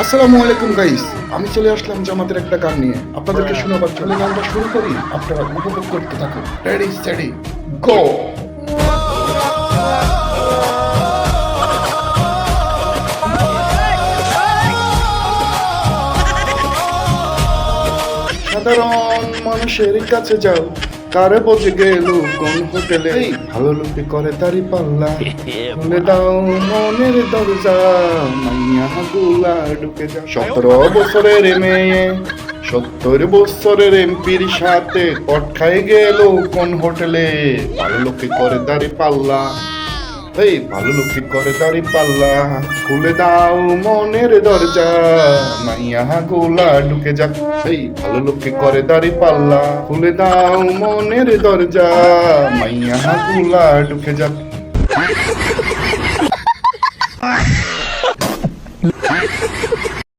আসসালামু আলাইকুম গাইস, আমি চলে আসলাম জামাতের একটা গান নিয়ে আপনাদেরকে শোনাবার জন্য। গানটা শুরু করি, আপনারা উপভোগ করতে থাকুন। Ready steady go. সাধারণ মানুষের কাছে যাও, কারে বোঝে গেল কোন হোটেলে ভালো লোকে করে তারি পাল্লা, খুলে দাও মনের দরজা, মাইয়া গুলা ঢুকে যাও। 17 বছরের মেয়ে 70 বছরের এমপির সাথে কট খাই গেল কোন হোটেলে, ভালো লোকে করে দাড়ি পাল্লা, এই ভালো লোকে করে দাড়ি পাল্লা, খুলে দাও মনের দরজা, মাইয়া গোলা ঢুকে যাক। এই ভালো লোকে করে দাড়ি পাল্লা, খুলে দাও মনের দরজা, মাইয়া গোলা ঢুকে যাক।